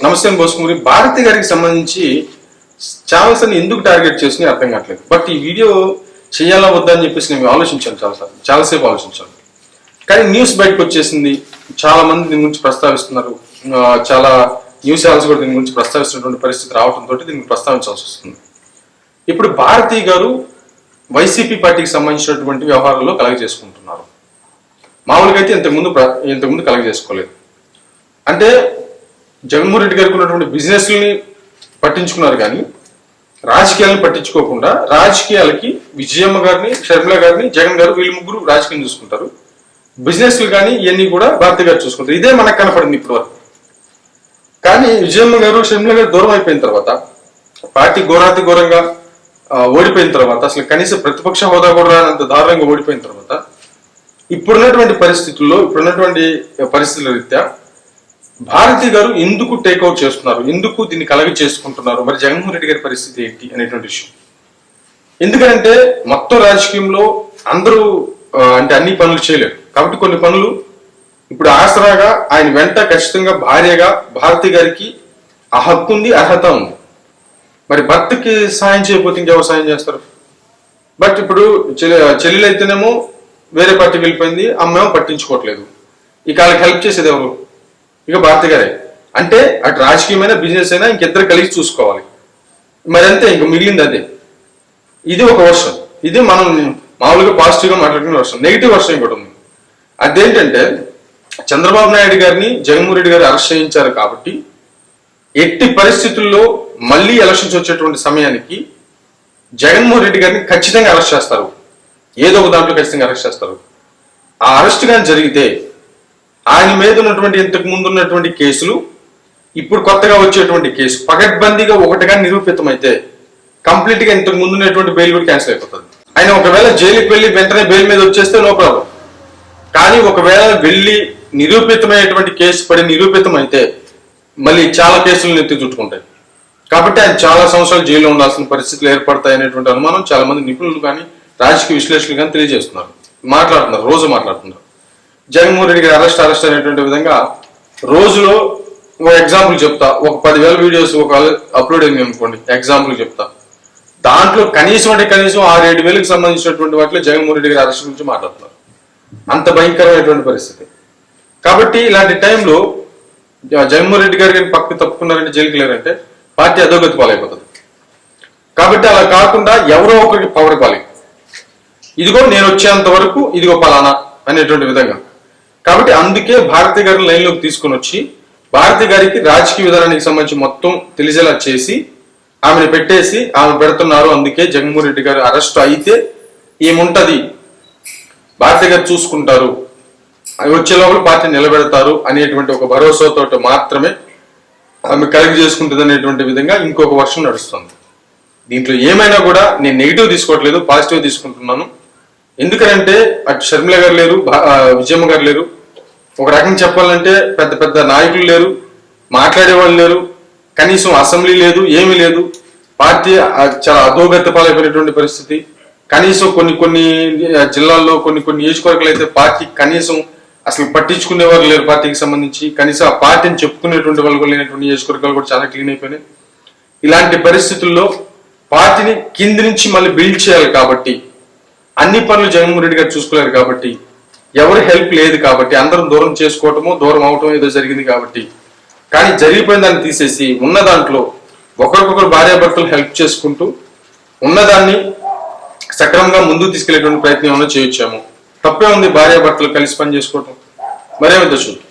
నమస్తే బోసుకుమరి భారతి గారికి సంబంధించి ఛానల్స్ అని ఎందుకు టార్గెట్ చేసి అర్థం కావట్లేదు. బట్ ఈ వీడియో చేయాలా వద్దా అని చెప్పేసి నేను ఆలోచించాను చాలాసేపు ఆలోచించాను. కానీ న్యూస్ బయటకు వచ్చేసింది, చాలా మంది దీని గురించి ప్రస్తావిస్తున్నారు, చాలా న్యూస్ ఛానల్స్ కూడా దీని గురించి ప్రస్తావిస్తున్నటువంటి పరిస్థితి రావడంతో దీన్ని ప్రస్తావించాల్సి వస్తుంది. ఇప్పుడు భారతి గారు వైసీపీ పార్టీకి సంబంధించినటువంటి వ్యవహారాల్లో కలగజేసుకుంటున్నారు. మామూలుగా అయితే ఇంతకుముందు కలగజేసుకోలేదు. అంటే జగన్మోహన్ రెడ్డి గారికి ఉన్నటువంటి బిజినెస్ని పట్టించుకున్నారు కానీ రాజకీయాలను పట్టించుకోకుండా రాజకీయాలకి విజయమ్మ గారిని, షర్మిల గారిని, జగన్ గారు వీళ్ళు ముగ్గురు రాజకీయం చూసుకుంటారు. బిజినెస్లు కానీ ఇవన్నీ కూడా భారతి గారు చూసుకుంటారు. ఇదే మనకు కనపడింది ఇప్పటి వరకు. కానీ విజయమ్మ గారు, షర్మిల గారు దూరం అయిపోయిన తర్వాత, పార్టీ ఘోరాతి ఘోరంగా ఓడిపోయిన తర్వాత, అసలు కనీసం ప్రతిపక్ష హోదా కూడా రానంత దారుణంగా ఓడిపోయిన తర్వాత, ఇప్పుడున్నటువంటి పరిస్థితుల రీత్యా భారతి గారు ఎందుకు టేక్అవుట్ చేస్తున్నారు, ఎందుకు దీన్ని కలగ చేసుకుంటున్నారు, మరి జగన్మోహన్ రెడ్డి గారి పరిస్థితి ఏంటి అనేటువంటి విషయం. ఎందుకంటే మొత్తం రాజకీయంలో అందరూ అంటే అన్ని పనులు చేయలేరు కాబట్టి కొన్ని పనులు ఇప్పుడు ఆసరాగా ఆయన వెంట ఖచ్చితంగా భార్యగా భారతి గారికి ఆ హక్కు ఉంది, అర్హత ఉంది. మరి భర్తకి సాయం చేయకపోతే ఇంకెవరు సాయం చేస్తారు? బట్ ఇప్పుడు చెల్లెలు అయితేనేమో వేరే పార్టీకి వెళ్ళిపోయింది, అమ్మేమో పట్టించుకోవట్లేదు. ఇక వాళ్ళకి హెల్ప్ చేసేది ఎవరు? ఇక భారతి గారే. అంటే అటు రాజకీయమైన బిజినెస్ అయినా ఇంకిద్దరు కలిసి చూసుకోవాలి. మరి అంతే, ఇంక మిగిలింది అదే. ఇది ఒక వర్షం. ఇది మనం మామూలుగా పాజిటివ్గా మాట్లాడుకునే వర్షం. నెగిటివ్ వర్షం ఇంకోటి ఉంది. అదేంటంటే చంద్రబాబు నాయుడు గారిని జగన్మోహన్ రెడ్డి గారు అరెస్ట్ చేయించారు కాబట్టి ఎట్టి పరిస్థితుల్లో మళ్ళీ ఎలక్షన్స్ వచ్చేటువంటి సమయానికి జగన్మోహన్ రెడ్డి గారిని ఖచ్చితంగా అరెస్ట్ చేస్తారు. ఏదో ఒక దాంట్లో ఖచ్చితంగా అరెస్ట్ చేస్తారు. ఆ అరెస్ట్ కానీ జరిగితే ఆయన మీద ఉన్నటువంటి ఇంతకు ముందు ఉన్నటువంటి కేసులు, ఇప్పుడు కొత్తగా వచ్చేటువంటి కేసు పకడ్బందీగా ఒకటిగా నిరూపితం అయితే కంప్లీట్ గా ఇంతకు ముందు ఉన్నటువంటి బెయిల్ కూడా క్యాన్సిల్ అయిపోతుంది. ఆయన ఒకవేళ జైలుకి వెళ్ళి వెంటనే బెయిల్ మీద వచ్చేస్తే నో ప్రాబ్లం. కానీ ఒకవేళ వెళ్ళి నిరూపితమైనటువంటి కేసు పడి నిరూపితం అయితే మళ్ళీ చాలా కేసులు ఎత్తి చుట్టుకుంటాయి. కాబట్టి ఆయన చాలా సంవత్సరాలు జైల్లో ఉండాల్సిన పరిస్థితులు ఏర్పడతాయి అనేటువంటి అనుమానం చాలా మంది నిపుణులు కానీ రాజకీయ విశ్లేషకులు కానీ తెలియజేస్తున్నారు, రోజు మాట్లాడుతున్నారు. జగన్మోహన్ రెడ్డి గారి అరెస్ట్ అనేటువంటి విధంగా రోజులో ఒక ఎగ్జాంపుల్ చెప్తా, ఒక 10,000 వీడియోస్ ఒక అప్లోడ్ అయింది అనుకోండి, ఎగ్జాంపుల్ చెప్తా. దాంట్లో కనీసం 6-7 వేలకు సంబంధించినటువంటి వాటిలో జగన్మోహన్ రెడ్డి గారి అరెస్ట్ గురించి మాట్లాడుతున్నారు. అంత భయంకరమైనటువంటి పరిస్థితి. కాబట్టి ఇలాంటి టైంలో జగన్మోహన్ రెడ్డి గారు కానీ పక్కకు తప్పుకున్నారంటే, జైలుకి లేరంటే పార్టీ అధోగతి పాలైపోతుంది. కాబట్టి అలా కాకుండా ఎవరో ఒకరికి పవర్ ఇవ్వాలి. ఇదిగో నేను వచ్చేంత వరకు ఇదిగో పలానా అనేటువంటి విధంగా. కాబట్టి అందుకే భారతి గారిని లైన్లోకి తీసుకుని వచ్చి భారతి గారికి రాజకీయ విధానానికి సంబంధించి మొత్తం తెలిసేలా చేసి ఆమెను పెట్టేసి ఆమె పెడుతున్నారు. అందుకే జగన్మోహన్ రెడ్డి గారు అరెస్ట్ అయితే ఏముంటది, భారతి గారు చూసుకుంటారు, వచ్చే లోపల పార్టీ నిలబెడతారు అనేటువంటి ఒక భరోసాతో మాత్రమే ఆమె కలెక్ట్ చేసుకుంటుంది అనేటువంటి విధంగా ఇంకొక వర్షం నడుస్తుంది. దీంట్లో ఏమైనా కూడా నేను నెగిటివ్ తీసుకోవట్లేదు, పాజిటివ్ తీసుకుంటున్నాను. ఎందుకంటే అటు షర్మిల గారు లేరు, విజయమ్మ గారు లేరు, ఒక రకంగా చెప్పాలంటే పెద్ద పెద్ద నాయకులు లేరు, మాట్లాడేవాళ్ళు లేరు, కనీసం అసెంబ్లీ లేదు, ఏమీ లేదు. పార్టీ చాలా అధోగతి పాలైపోయినటువంటి పరిస్థితి. కనీసం కొన్ని జిల్లాల్లో కొన్ని నియోజకవర్గాలు అయితే పార్టీ కనీసం అసలు పట్టించుకునేవారు లేరు. పార్టీకి సంబంధించి కనీసం ఆ పార్టీని చెప్పుకునేటువంటి వాళ్ళు లేనటువంటి నియోజకవర్గాలు కూడా చాలా క్లీన్ అయిపోయినాయి. ఇలాంటి పరిస్థితుల్లో పార్టీని కింది నుంచి మళ్ళీ బిల్డ్ చేయాలి కాబట్టి అన్ని పనులు జగన్మోహన్ రెడ్డి గారు చూసుకోలేరు. కాబట్టి ఎవరి హెల్ప్ లేదు. కాబట్టి అందరం దూరం చేసుకోవటమో దూరం అవటమో ఏదో జరిగింది కాబట్టి. కానీ జరిగిపోయిన దాన్ని తీసేసి ఉన్న దాంట్లో ఒకరికొకరు భార్యాభర్తలు హెల్ప్ చేసుకుంటూ ఉన్నదాన్ని సక్రమంగా ముందుకు తీసుకెళ్లేటువంటి ప్రయత్నం ఏమైనా చేయొచ్చాము. తప్పే ఉంది భార్యాభర్తలు కలిసి పని చేసుకోవటం, మరేమిద్దో చూద్దాం.